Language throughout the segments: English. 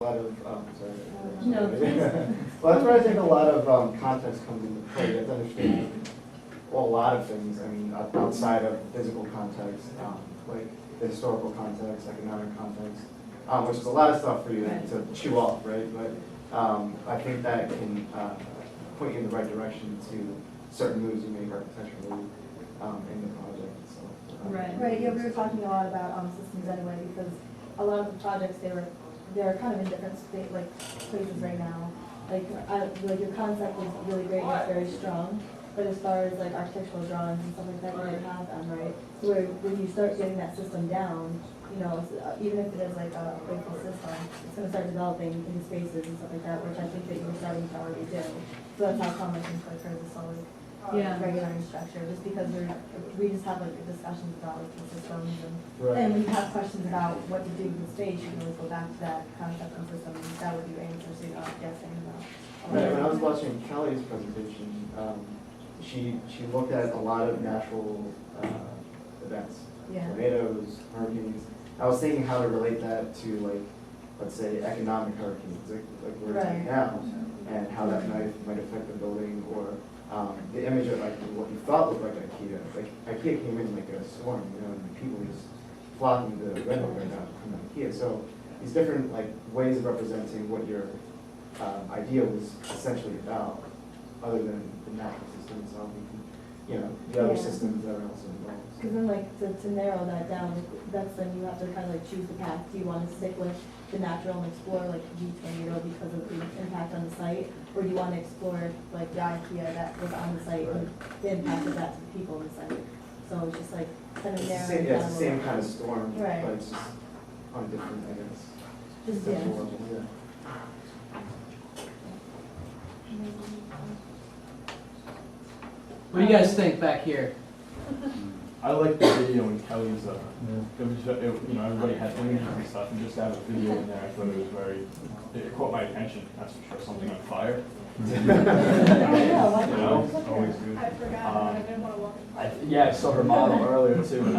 A lot of, sorry. No, please. Well, that's where I think a lot of context comes into play. You have to understand a lot of things. I mean, outside of physical context, like the historical context, economic context, which is a lot of stuff for you to chew off, right? But I think that can point you in the right direction to certain moves you make architecturally in the project itself. Right, yeah, we were talking a lot about systems anyway, because a lot of the projects, they're kind of in different places right now. Like your concept is really great and it's very strong, but as far as like architectural drawings and stuff like that, you don't have them, right? So when you start getting that system down, you know, even if it is like a faithful system, it's going to start developing in spaces and stuff like that, which I think that you're starting to already do. So that's how come I think like there's a solid regular structure, just because we just have like discussions about like the systems and and when you have questions about what to do with the space, you can always go back to that concept and system, and that would be your answer, so you're not guessing about. Right, when I was watching Kelly's presentation, she looked at a lot of natural events, tornadoes, hurricanes. I was thinking how to relate that to, like, let's say economic hurricanes, like we're doing now, and how that might affect the building, or the image of like what you thought looked like IKEA. Like IKEA came in like a storm, you know, and people just flocking to the window right now from IKEA. So these different like ways of representing what your idea was essentially about, other than the natural system itself, you know, the other systems that are also involved. Because then like to narrow that down, that's then you have to kind of like choose the path. Do you want to stick with the natural and explore like the tornado because of the impact on the site, or do you want to explore like the IKEA that was on the site and the impact of that to the people on the site? So it's just like kind of narrowing down. It's the same kind of storm, Right. but it's just on a different, I guess. Just level, yeah. What do you guys think back here? I like the video in Kelly's, it was, you know, everybody had images and stuff, and just to have a video in there, I thought it was very, it caught my attention, that's for sure, something on fire. You know, always good. I forgot, I didn't want to walk. Yeah, I saw her model earlier too, and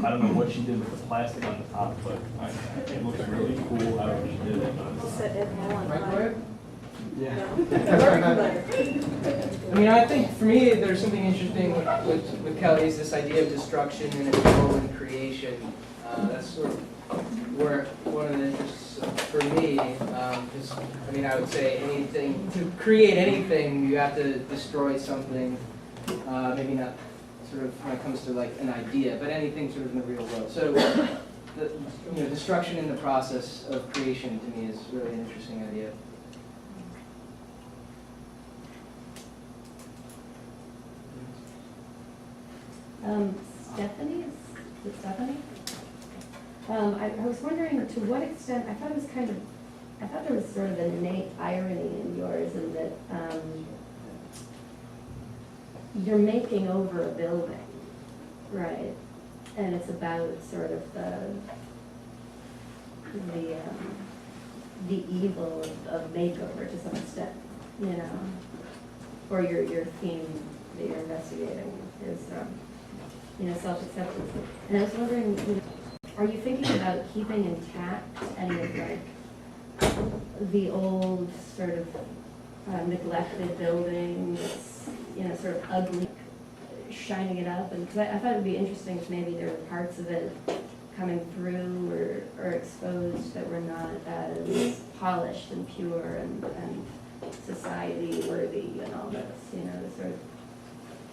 I don't know what she did with the plastic on the top, but it looks really cool how she did it. Microwave? Yeah. I mean, I think for me, there's something interesting with Kelly's, this idea of destruction and its role in creation. That's sort of where one of the interests for me, because I mean, I would say anything, to create anything, you have to destroy something, maybe not sort of when it comes to like an idea, but anything sort of in the real world. So, you know, destruction in the process of creation to me is really an interesting idea. Stephanie, is it Stephanie? I was wondering to what extent, I thought there was sort of an innate irony in yours in that you're making over a building, right? And it's about sort of the evil of makeover to some extent, you know? Or your theme that you're investigating is, you know, self-acceptance. And I was wondering, you know, are you thinking about keeping intact any of like the old sort of neglected buildings, you know, sort of ugly, shining it up? And because I thought it'd be interesting if maybe there were parts of it coming through or exposed that were not as polished and pure and society worthy and all this, you know, to sort of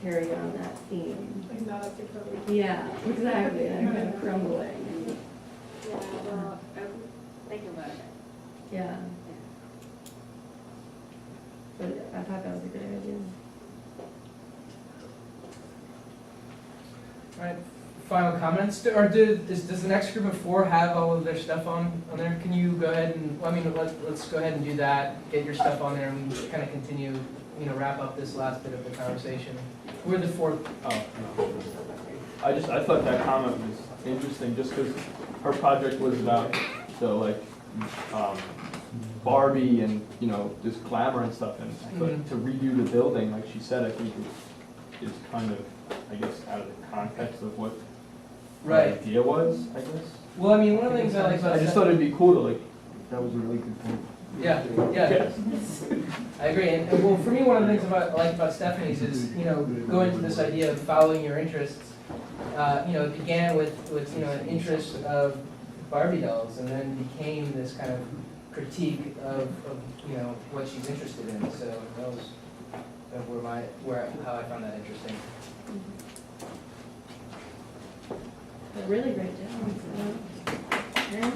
carry on that theme. Like not up to code. Yeah, exactly, and kind of crumbling. Yeah, well, I'm thinking about it. Yeah. But I thought that was a good idea. All right, final comments? Does the next group of four have all of their stuff on there? Can you go ahead and, I mean, let's go ahead and do that, get your stuff on there, and kind of continue, you know, wrap up this last bit of the conversation. We're the fourth. Oh, no. I thought that comment was interesting, just because her project was about the like Barbie and, you know, this glamour and stuff, and but to redo the building, like she said, I think is kind of, I guess, out of the context of what the idea was, I guess. Well, I mean, one of the things I like about I just thought it'd be cool to like that was a really good point. Yeah, yeah. I agree, and well, for me, one of the things I like about Stephanie's is, going to this idea of following your interests. It began with an interest of Barbie dolls, and then became this kind of critique of what she's interested in. So that was how I found that interesting. A really great job. So, yeah.